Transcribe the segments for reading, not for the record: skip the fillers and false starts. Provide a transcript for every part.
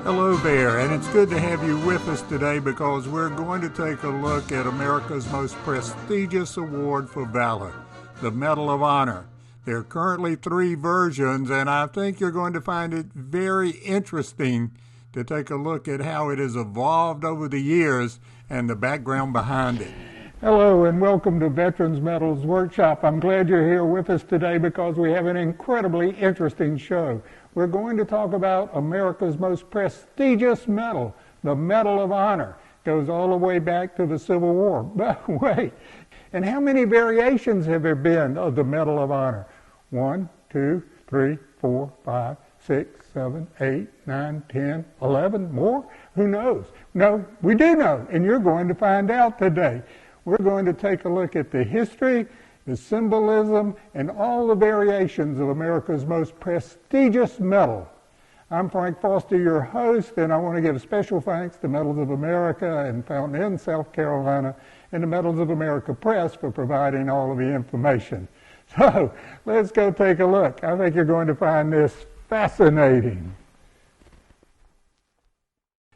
Hello there, and it's good to have you with us today because we're going to take a look at America's most prestigious award for valor, the Medal of Honor. There are currently 3 versions, and I think you're going to find it very interesting to take a look at how it has evolved over the years and the background behind it. Hello and welcome to Veterans Medals Workshop. I'm glad you're here with us today because we have an incredibly interesting show. We're going to talk about America's most prestigious medal, the Medal of Honor. It goes all the way back to the Civil War. But wait, and how many variations have there been of the Medal of Honor? 1, 2, 3, 4, 5, 6, 7, 8, 9, 10, 11, more? Who knows? No, we do know, and you're going to find out today. We're going to take a look at the history, the symbolism, and all the variations of America's most prestigious medal. I'm Frank Foster, your host, and I want to give special thanks to Medals of America and Fountain Inn, South Carolina, and the Medals of America Press for providing all of the information. So, let's go take a look. I think you're going to find this fascinating.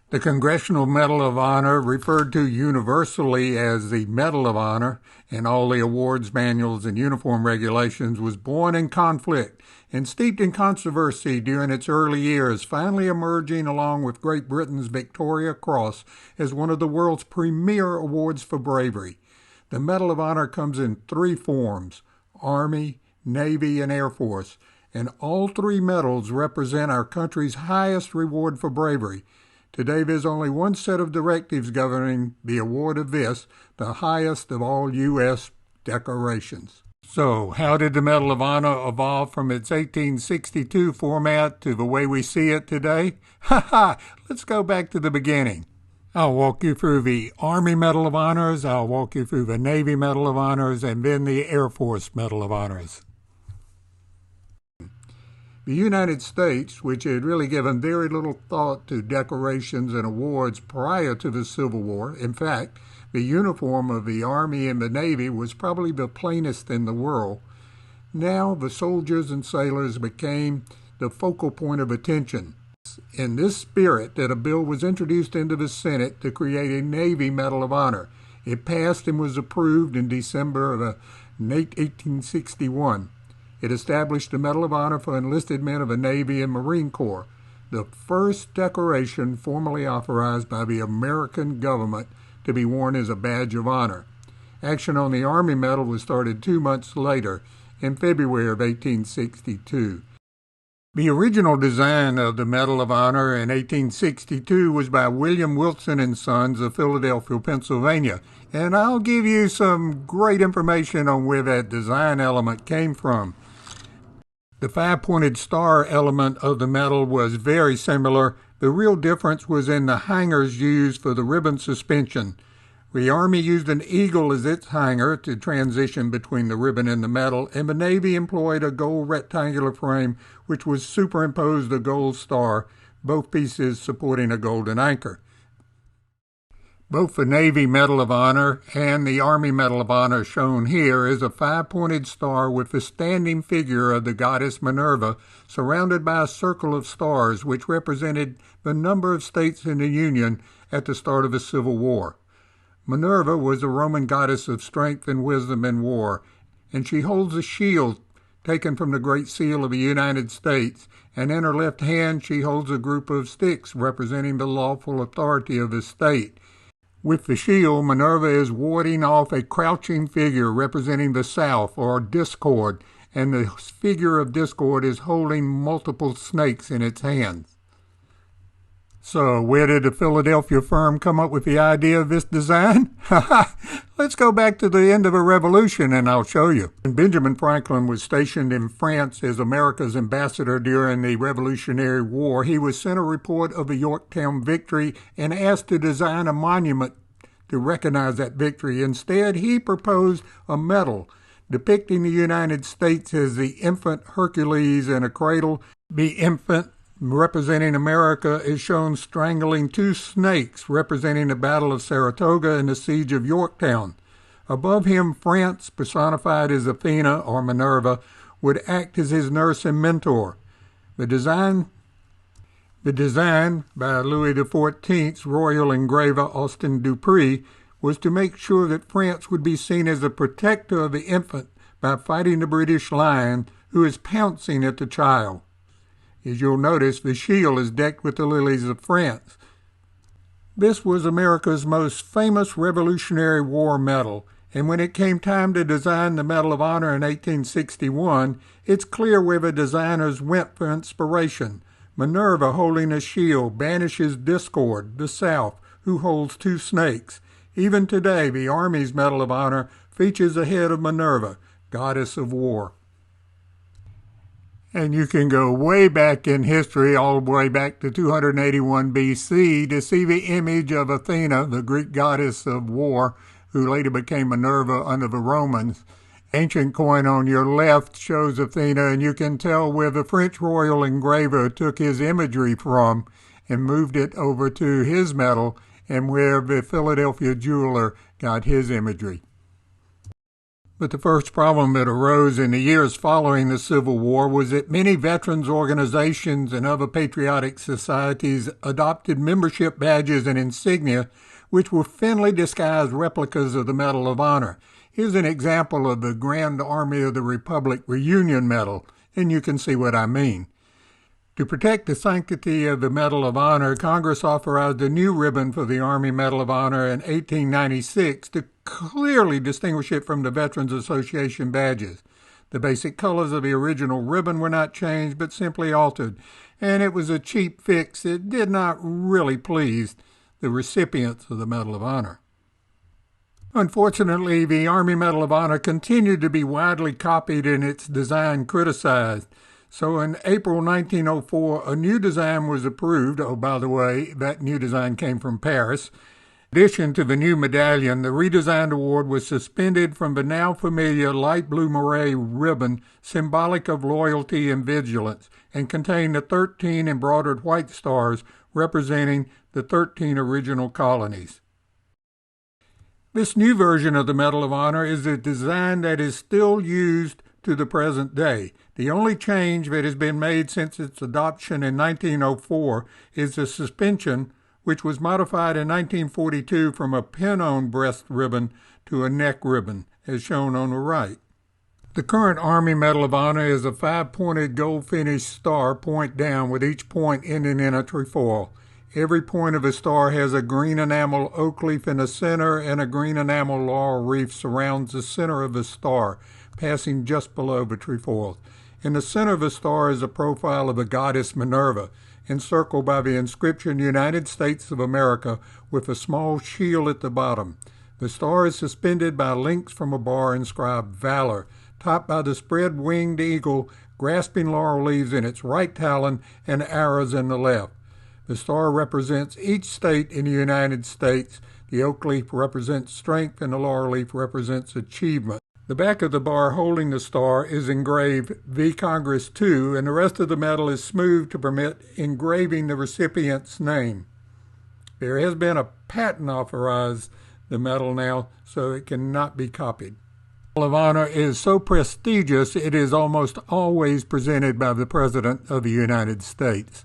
The Congressional Medal of Honor, referred to universally as the Medal of Honor in all the awards manuals and uniform regulations, was born in conflict and steeped in controversy during its early years, finally emerging along with Great Britain's Victoria Cross as one of the world's premier awards for bravery. The Medal of Honor comes in 3 forms: Army, Navy, and Air Force, and all 3 medals represent our country's highest reward for bravery. Today, there's only one set of directives governing the award of this, the highest of all U.S. decorations. So, how did the Medal of Honor evolve from its 1862 format to the way we see it today? Let's go back to the beginning. I'll walk you through the Army Medal of Honors, I'll walk you through the Navy Medal of Honors, and then the Air Force Medal of Honors. The United States, which had really given very little thought to decorations and awards prior to the Civil War, in fact, the uniform of the Army and the Navy was probably the plainest in the world. Now the soldiers and sailors became the focal point of attention. In this spirit that a bill was introduced into the Senate to create a Navy Medal of Honor. It passed and was approved in December of 1861. It established the Medal of Honor for enlisted men of the Navy and Marine Corps, the first decoration formally authorized by the American government to be worn as a badge of honor. Action on the Army Medal was started 2 months later, in February of 1862. The original design of the Medal of Honor in 1862 was by William Wilson and Sons of Philadelphia, Pennsylvania, and I'll give you some great information on where that design element came from. The 5-pointed star element of the medal was very similar. The real difference was in the hangers used for the ribbon suspension. The Army used an eagle as its hanger to transition between the ribbon and the medal, and the Navy employed a gold rectangular frame which was superimposed a gold star, both pieces supporting a golden anchor. Both the Navy Medal of Honor and the Army Medal of Honor shown here is a 5-pointed star with the standing figure of the goddess Minerva surrounded by a circle of stars which represented the number of states in the Union at the start of the Civil War. Minerva was a Roman goddess of strength and wisdom in war, and she holds a shield taken from the Great Seal of the United States, and in her left hand she holds a group of sticks representing the lawful authority of the state. With the shield, Minerva is warding off a crouching figure representing the South, or discord, and the figure of discord is holding multiple snakes in its hands. So, where did the Philadelphia firm come up with the idea of this design? Let's go back to the end of the Revolution and I'll show you. When Benjamin Franklin was stationed in France as America's ambassador during the Revolutionary War, he was sent a report of the Yorktown victory and asked to design a monument to recognize that victory. Instead, he proposed a medal depicting the United States as the infant Hercules in a cradle. The infant representing America is shown strangling 2 snakes representing the Battle of Saratoga and the Siege of Yorktown. Above him, France, personified as Athena or Minerva, would act as his nurse and mentor. The design The design by Louis XIV's royal engraver Austin Dupree was to make sure that France would be seen as the protector of the infant by fighting the British lion who is pouncing at the child. As you'll notice, the shield is decked with the lilies of France. This was America's most famous Revolutionary War medal, and when it came time to design the Medal of Honor in 1861, it's clear where the designers went for inspiration. Minerva, holding a shield, banishes discord, the South, who holds two snakes. Even today, the Army's Medal of Honor features a head of Minerva, goddess of war. And you can go way back in history, all the way back to 281 BC, to see the image of Athena, the Greek goddess of war, who later became Minerva under the Romans. Ancient coin on your left shows Athena, and you can tell where the French royal engraver took his imagery from and moved it over to his medal, and where the Philadelphia jeweler got his imagery. But the first problem that arose in the years following the Civil War was that many veterans organizations and other patriotic societies adopted membership badges and insignia which were thinly disguised replicas of the Medal of Honor. Here's an example of the Grand Army of the Republic Reunion Medal, and you can see what I mean. To protect the sanctity of the Medal of Honor, Congress authorized a new ribbon for the Army Medal of Honor in 1896 to clearly distinguish it from the Veterans Association badges. The basic colors of the original ribbon were not changed, but simply altered, and it was a cheap fix that did not really please the recipients of the Medal of Honor. Unfortunately, the Army Medal of Honor continued to be widely copied and its design criticized. So in April 1904, a new design was approved. Oh, by the way, that new design came from Paris. In addition to the new medallion, the redesigned award was suspended from the now familiar light blue moire ribbon, symbolic of loyalty and vigilance, and contained the 13 embroidered white stars representing the 13 original colonies. This new version of the Medal of Honor is a design that is still used to the present day. The only change that has been made since its adoption in 1904 is the suspension, which was modified in 1942 from a pin-on breast ribbon to a neck ribbon, as shown on the right. The current Army Medal of Honor is a 5-pointed gold-finished star point down with each point ending in a trefoil. Every point of a star has a green enamel oak leaf in the center, and a green enamel laurel wreath surrounds the center of the star, passing just below the trefoil. In the center of the star is a profile of the goddess Minerva, encircled by the inscription United States of America with a small shield at the bottom. The star is suspended by links from a bar inscribed Valor, topped by the spread-winged eagle grasping laurel leaves in its right talon and arrows in the left. The star represents each state in the United States. The oak leaf represents strength and the laurel leaf represents achievement. The back of the bar holding the star is engraved V Congress 2, and the rest of the medal is smoothed to permit engraving the recipient's name. There has been a patent authorized the medal now, so it cannot be copied. The Medal of Honor is so prestigious it is almost always presented by the President of the United States.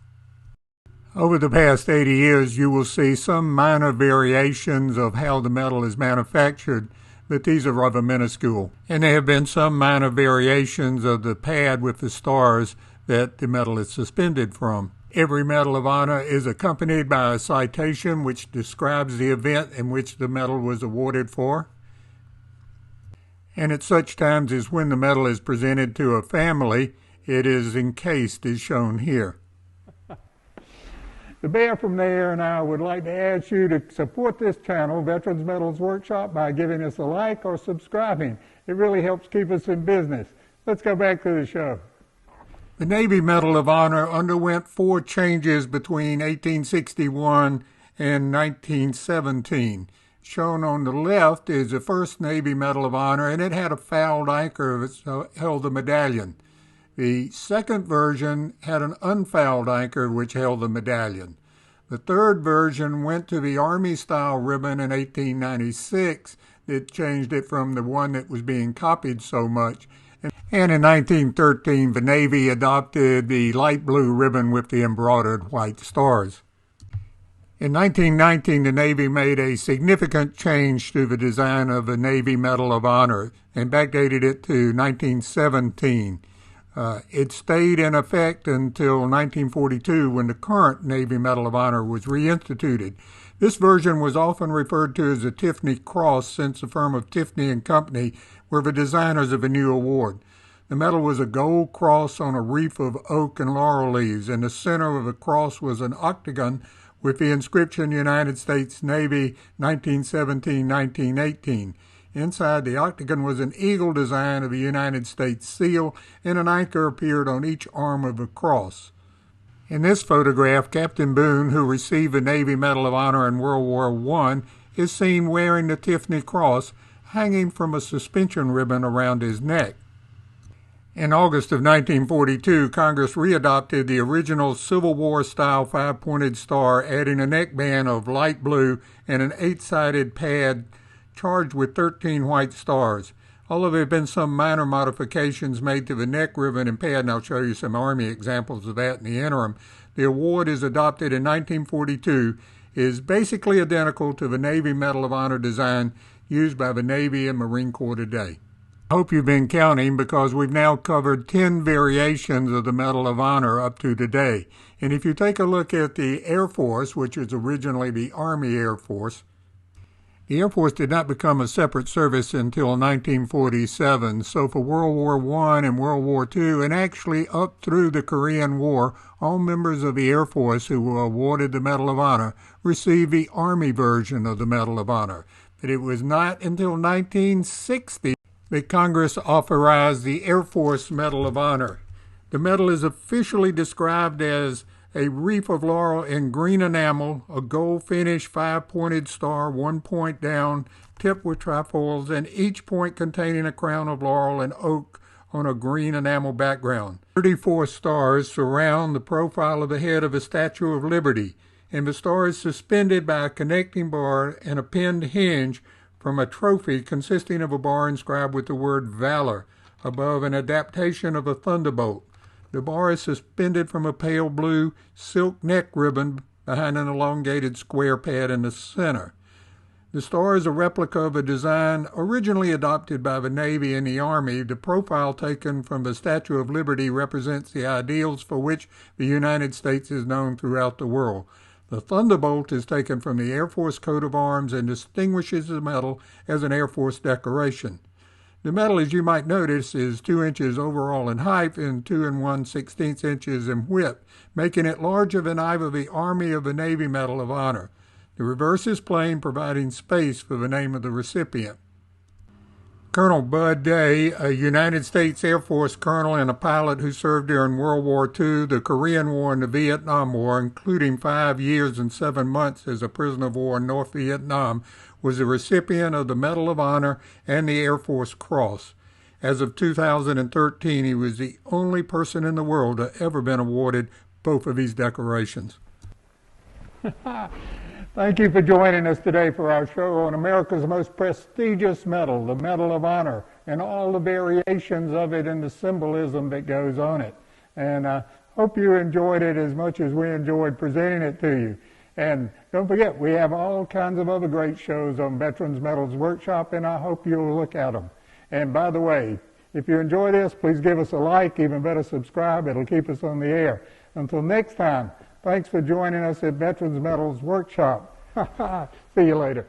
Over the past 80 years, you will see some minor variations of how the medal is manufactured, but these are rather minuscule. And there have been some minor variations of the pad with the stars that the medal is suspended from. Every Medal of Honor is accompanied by a citation which describes the event in which the medal was awarded for. And at such times as when the medal is presented to a family, it is encased as shown here. The Bear from there and I would like to ask you to support this channel, Veterans Medals Workshop, by giving us a like or subscribing. It really helps keep us in business. Let's go back to the show. The Navy Medal of Honor underwent 4 changes between 1861 and 1917. Shown on the left is the first Navy Medal of Honor, and it had a fouled anchor that held the medallion. The second version had an unfouled anchor which held the medallion. The third version went to the Army-style ribbon in 1896 that changed it from the one that was being copied so much. And in 1913, the Navy adopted the light blue ribbon with the embroidered white stars. In 1919, the Navy made a significant change to the design of the Navy Medal of Honor and backdated it to 1917. It stayed in effect until 1942 when the current Navy Medal of Honor was reinstituted. This version was often referred to as the Tiffany Cross since the firm of Tiffany and Company were the designers of the new award. The medal was a gold cross on a wreath of oak and laurel leaves. In the center of the cross was an octagon with the inscription United States Navy 1917-1918. Inside the octagon was an eagle design of a United States seal, and an anchor appeared on each arm of the cross. In this photograph, Captain Boone, who received the Navy Medal of Honor in World War I, is seen wearing the Tiffany Cross hanging from a suspension ribbon around his neck. In August of 1942, Congress readopted the original Civil War-style five-pointed star, adding a neckband of light blue and an 8-sided pad charged with 13 white stars. Although there have been some minor modifications made to the neck ribbon and pad, and I'll show you some Army examples of that in the interim, the award is adopted in 1942, is basically identical to the Navy Medal of Honor design used by the Navy and Marine Corps today. I hope you've been counting because we've now covered 10 variations of the Medal of Honor up to today. And if you take a look at the Air Force, which was originally the Army Air Force, the Air Force did not become a separate service until 1947. So for World War I and World War II, and actually up through the Korean War, all members of the Air Force who were awarded the Medal of Honor received the Army version of the Medal of Honor. But it was not until 1960 that Congress authorized the Air Force Medal of Honor. The medal is officially described as a wreath of laurel in green enamel, a gold finish five-pointed star, one point down, tipped with trefoils, and each point containing a crown of laurel and oak on a green enamel background. 34 stars surround the profile of the head of a Statue of Liberty, and the star is suspended by a connecting bar and a pinned hinge from a trophy consisting of a bar inscribed with the word Valor above an adaptation of a thunderbolt. The bar is suspended from a pale blue silk neck ribbon behind an elongated square pad in the center. The star is a replica of a design originally adopted by the Navy and the Army. The profile taken from the Statue of Liberty represents the ideals for which the United States is known throughout the world. The thunderbolt is taken from the Air Force coat of arms and distinguishes the medal as an Air Force decoration. The medal, as you might notice, is 2 inches overall in height and 2 1/16 inches in width, making it larger than either the Army or the Navy Medal of Honor. The reverse is plain, providing space for the name of the recipient. Colonel Bud Day, a United States Air Force colonel and a pilot who served during World War II, the Korean War, and the Vietnam War, including 5 years and 7 months as a prisoner of war in North Vietnam, was the recipient of the Medal of Honor and the Air Force Cross. As of 2013, he was the only person in the world to ever been awarded both of these decorations. Thank you for joining us today for our show on America's most prestigious medal, the Medal of Honor, and all the variations of it and the symbolism that goes on it. And I hope you enjoyed it as much as we enjoyed presenting it to you. And don't forget, we have all kinds of other great shows on Veterans Medals Workshop, and I hope you'll look at them. And by the way, if you enjoy this, please give us a like, even better subscribe. It'll keep us on the air. Until next time, thanks for joining us at Veterans Medals Workshop. See you later.